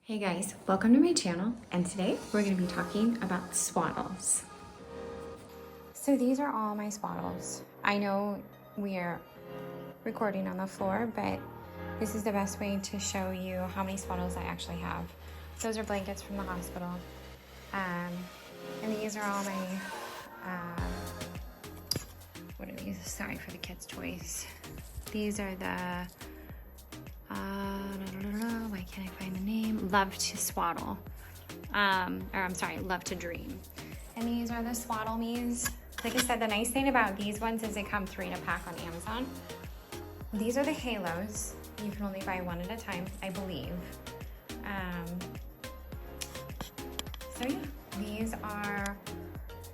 Hey guys, welcome to my channel, and today we're going to be talking about swaddles. So these are all my swaddles. I know we are recording on the floor, but this is the best way to show you how many swaddles I actually have. Those are blankets from the hospital. And these are all my, what are these? Sorry for the kids' toys. These are the, why can't I find the name? Love to Swaddle. Love to Dream. And these are the SwaddleMes. Like I said, the nice thing about these ones is they come 3 in a pack on Amazon. These are the halos. You can only buy one at a time, I believe. So yeah, these are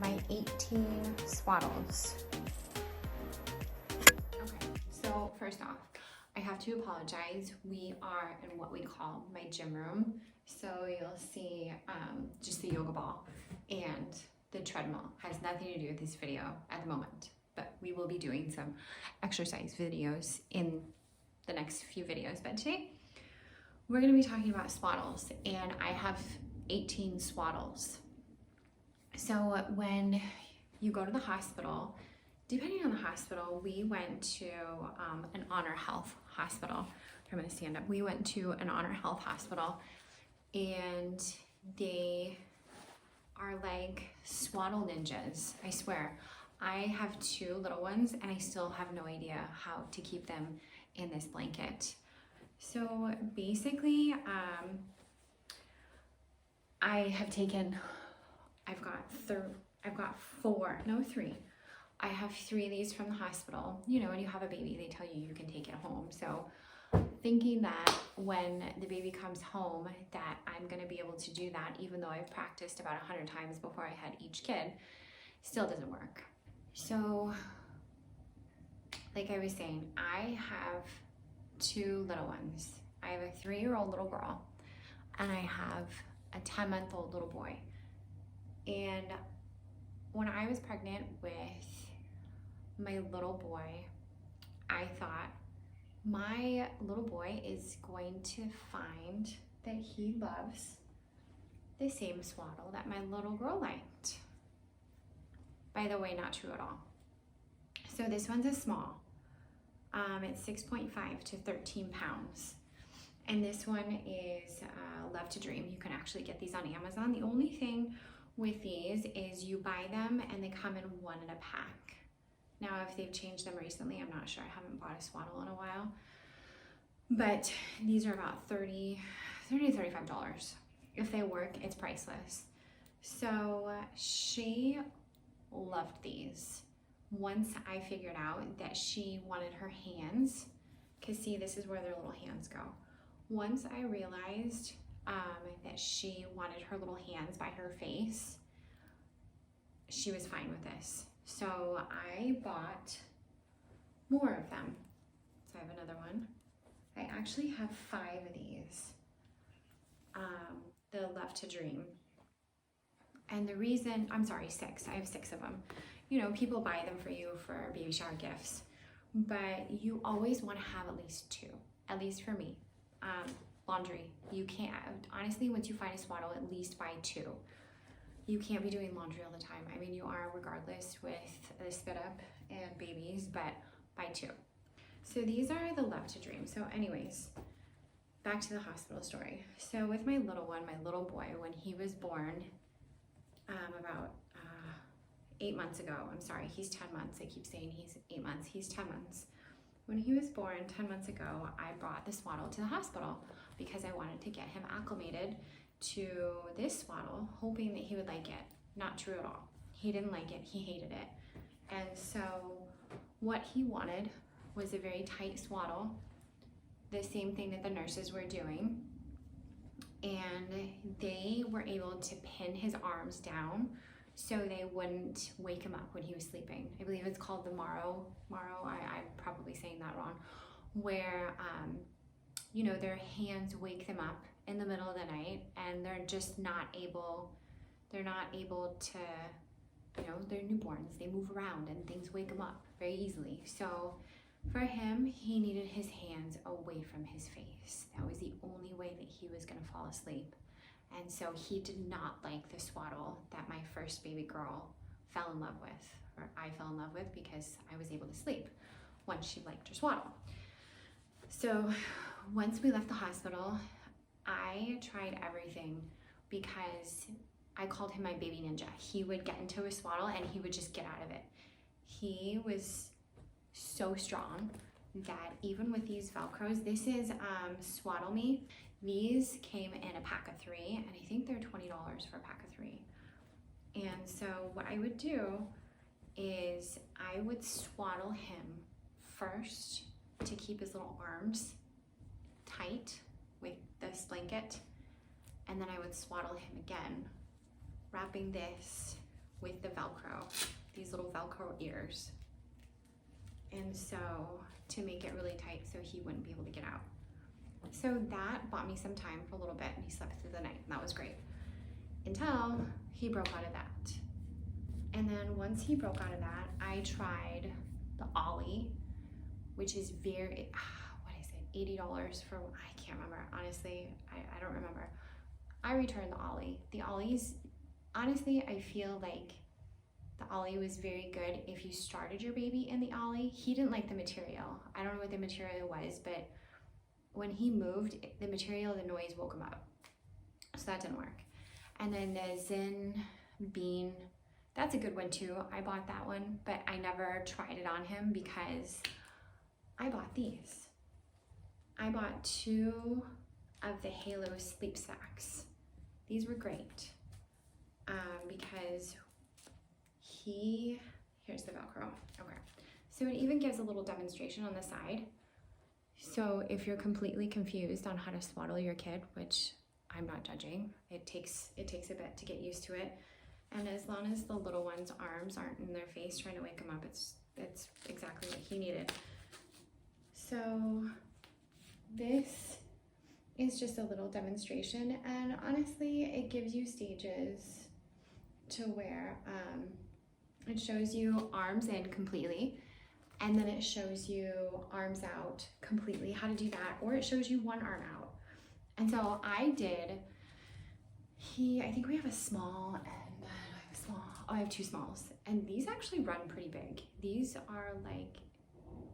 my 18 swaddles. Okay, so first off, I have to apologize. We are in what we call my gym room. So you'll see just the yoga ball and the treadmill. Has nothing to do with this video at the moment, but we will be doing some exercise videos in the next few videos. But today we're gonna be talking about swaddles, and I have 18 swaddles. So when you go to the hospital, depending on the hospital, we went to an Honor Health hospital. I'm gonna stand up. We went to an Honor Health hospital, and they are like swaddle ninjas, I swear. I have 2 little ones, and I still have no idea how to keep them in this blanket. So basically, I've got 4, no 3. I have 3 of these from the hospital. You know, when you have a baby, they tell you you can take it home. So thinking that when the baby comes home that I'm gonna be able to do that, even though I've practiced about 100 times before I had each kid, still doesn't work. So like I was saying, I have 2 little ones. I have a 3-year-old little girl, and I have a 10-month-old little boy. And when I was pregnant with my little boy, I thought my little boy is going to find that he loves the same swaddle that my little girl liked. By the way, not true at all. So this one's a small. It's 6.5 to 13 pounds. And this one is Love to Dream. You can actually get these on Amazon. The only thing with these is you buy them and they come in 1 in a pack. Now, if they've changed them recently, I'm not sure. I haven't bought a swaddle in a while. But these are about $30 to $35. If they work, it's priceless. So she loved these. Once I figured out that she wanted her hands, because see, this is where their little hands go. Once I realized that she wanted her little hands by her face, she was fine with this. So I bought more of them. So I have another one. I actually have 5 of these, the Love to Dream. And the reason, I'm sorry, 6, I have 6 of them. You know, people buy them for you for baby shower gifts, but you always want to have at least 2, at least for me. Laundry, you can't, honestly, once you find a swaddle, at least buy 2. You can't be doing laundry all the time. I mean, you are regardless with the spit up and babies, but buy 2. So these are the Love to Dream. So anyways, back to the hospital story. So with my little one, my little boy, when he was born about 8 months ago, I'm sorry, he's 10 months. I keep saying he's 8 months. He's 10 months. When he was born 10 months ago, I brought the swaddle to the hospital because I wanted to get him acclimated to this swaddle, hoping that he would like it. Not true at all. He didn't like it. He hated it. And so what he wanted was a very tight swaddle, the same thing that the nurses were doing. And they were able to pin his arms down so they wouldn't wake him up when he was sleeping. I believe it's called the Maro, I'm probably saying that wrong, where, you know, their hands wake them up in the middle of the night, and they're just not able to, you know, they're newborns, they move around and things wake them up very easily. So for him, he needed his hands away from his face. That was the only way that he was gonna fall asleep. And so he did not like the swaddle that my first baby girl fell in love with, or I fell in love with, because I was able to sleep once she liked her swaddle. So once we left the hospital, I tried everything because I called him my baby ninja. He would get into a swaddle and he would just get out of it. He was so strong that even with these Velcros, this is SwaddleMe. These came in a pack of 3, and I think they're $20 for a pack of 3. And so what I would do is I would swaddle him first to keep his little arms tight with this blanket, and then I would swaddle him again, wrapping this with the Velcro, these little Velcro ears. And so to make it really tight so he wouldn't be able to get out. So that bought me some time for a little bit, and he slept through the night, and that was great. Until he broke out of that. And then once he broke out of that, I tried the Ollie, which is very, what is it, $80 for, I can't remember, honestly, I don't remember. I returned the Ollie. The Ollies, honestly, I feel like the Ollie was very good if you started your baby in the Ollie. He didn't like the material. I don't know what the material was, but when he moved, the material, the noise woke him up. So that didn't work. And then the Zen Bean, that's a good one too. I bought that one, but I never tried it on him because I bought these. I bought 2 of the Halo sleep sacks. These were great because here's the Velcro, okay. So it even gives a little demonstration on the side. So if you're completely confused on how to swaddle your kid, which I'm not judging, it takes a bit to get used to it. And as long as the little one's arms aren't in their face trying to wake him up, it's exactly what he needed. So this is just a little demonstration, and honestly, it gives you stages to where it shows you arms in completely, and then it shows you arms out completely, how to do that, or it shows you one arm out. And so I did, I think we have a small and I have a small, oh, I have 2 smalls, and these actually run pretty big. These are like,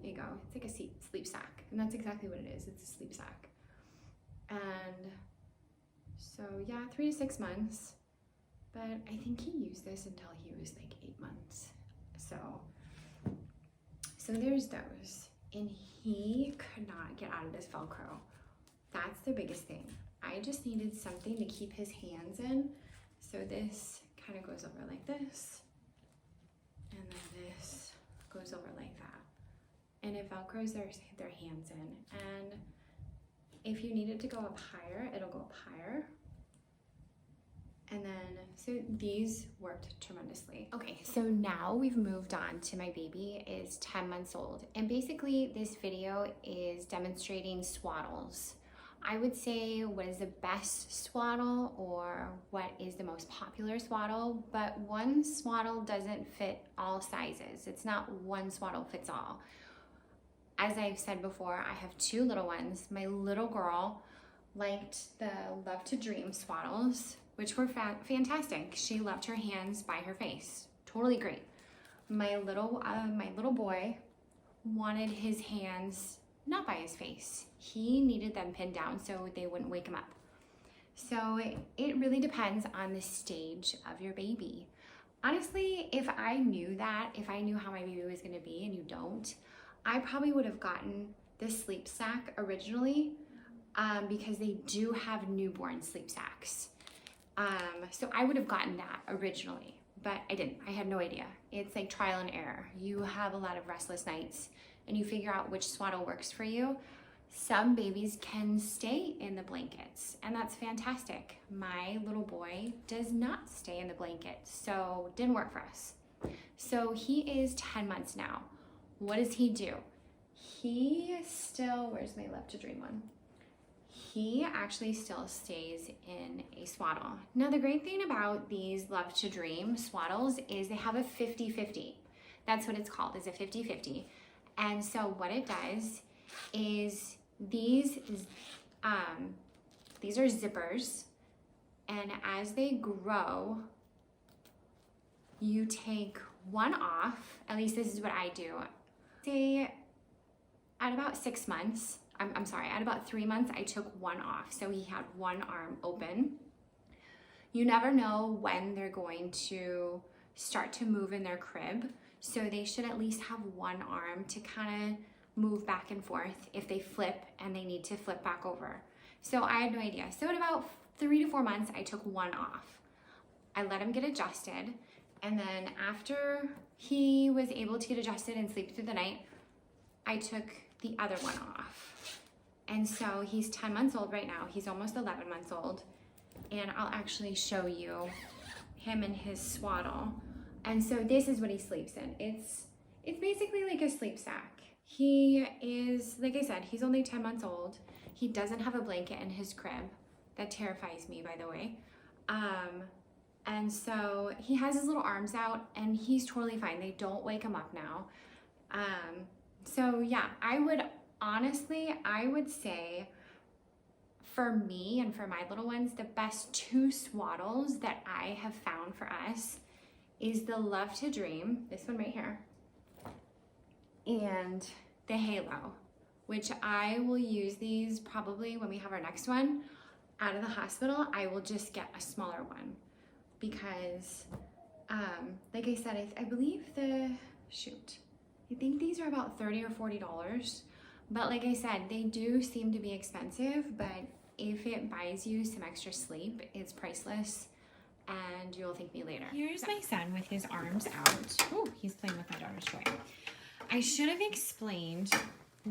there you go, it's like a sleep sack, and that's exactly what it is, it's a sleep sack. And so yeah, 3 to 6 months, but I think he used this until he was like 8 months. So there's those, and he could not get out of this Velcro. That's the biggest thing. I just needed something to keep his hands in. So this kind of goes over like this, and then this goes over like that. And it Velcros their hands in. And if you need it to go up higher, it'll go up higher. And then, so these worked tremendously. Okay, so now we've moved on to my baby is 10 months old. And basically this video is demonstrating swaddles. I would say what is the best swaddle or what is the most popular swaddle, but one swaddle doesn't fit all sizes. It's not one swaddle fits all. As I've said before, I have 2 little ones. My little girl liked the Love to Dream swaddles, which were fantastic. She loved her hands by her face. Totally great. My little boy wanted his hands not by his face. He needed them pinned down so they wouldn't wake him up. So it really depends on the stage of your baby. Honestly, if I knew how my baby was gonna be, and you don't, I probably would have gotten the sleep sack originally because they do have newborn sleep sacks. So I would have gotten that originally, but I didn't. I had no idea. It's like trial and error. You have a lot of restless nights and you figure out which swaddle works for you. Some babies can stay in the blankets, and that's fantastic. My little boy does not stay in the blanket, so it didn't work for us. So he is 10 months now. What does he do? He still, where's my Love to Dream one? He actually still stays in a swaddle. Now, the great thing about these Love to Dream swaddles is they have a 50-50. That's what it's called, is a 50-50. And so what it does is these These are zippers. And as they grow, you take one off. At least this is what I do. Say at about 6 months, I'm sorry, at about 3 months, I took one off. So he had one arm open. You never know when they're going to start to move in their crib. So they should at least have one arm to kind of move back and forth if they flip and they need to flip back over. So I had no idea. So at about 3 to 4 months, I took one off. I let him get adjusted. And then after he was able to get adjusted and sleep through the night, I took the other one off. And so he's 10 months old right now. He's almost 11 months old. And I'll actually show you him in his swaddle. And so this is what he sleeps in. It's basically like a sleep sack. He is, like I said, he's only 10 months old. He doesn't have a blanket in his crib. That terrifies me, by the way. And so he has his little arms out and he's totally fine. They don't wake him up now. So yeah, I would say for me and for my little ones, the best 2 swaddles that I have found for us is the Love to Dream, this one right here, and the Halo, which I will use these probably when we have our next one out of the hospital. I will just get a smaller one because, like I said, I believe I think these are about $30 or $40. But like I said, they do seem to be expensive, but if it buys you some extra sleep, it's priceless and you'll thank me later. Here's my son with his arms out. Oh, he's playing with my daughter's toy. I should have explained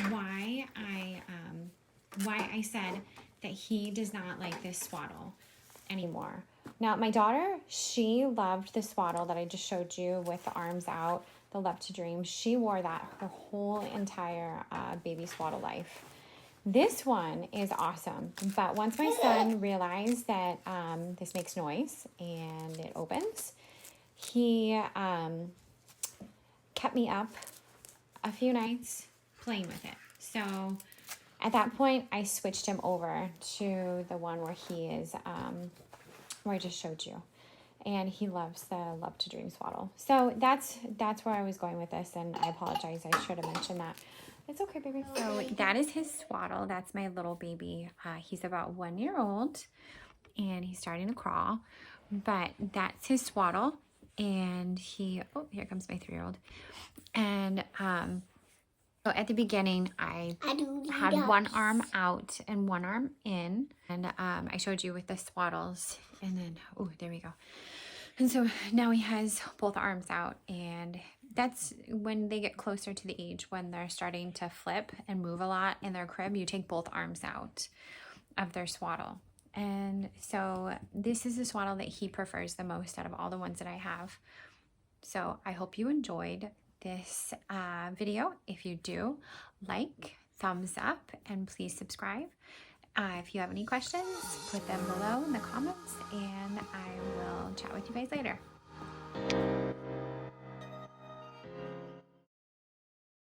why I said that he does not like this swaddle anymore. Now, my daughter, she loved the swaddle that I just showed you with the arms out, the Love to Dream. She wore that her whole entire baby swaddle life. This one is awesome, but once my son realized that this makes noise and it opens, he kept me up a few nights playing with it. So at that point, I switched him over to the one where he is, where I just showed you. And he loves the Love to Dream swaddle. So that's where I was going with this, and I apologize. I should have mentioned that. It's okay, baby. So that is his swaddle. That's my little baby. He's about 1 year old, and he's starting to crawl. But that's his swaddle, and here comes my 3-year-old. And so at the beginning, I had one arm out and one arm in, and I showed you with the swaddles, and then, oh, there we go. And so now he has both arms out, and that's when they get closer to the age when they're starting to flip and move a lot in their crib. You take both arms out of their swaddle. And so this is the swaddle that he prefers the most out of all the ones that I have. So I hope you enjoyed this video. If you do, like, thumbs up, and please subscribe. If you have any questions, put them below in the comments, and I will chat with you guys later.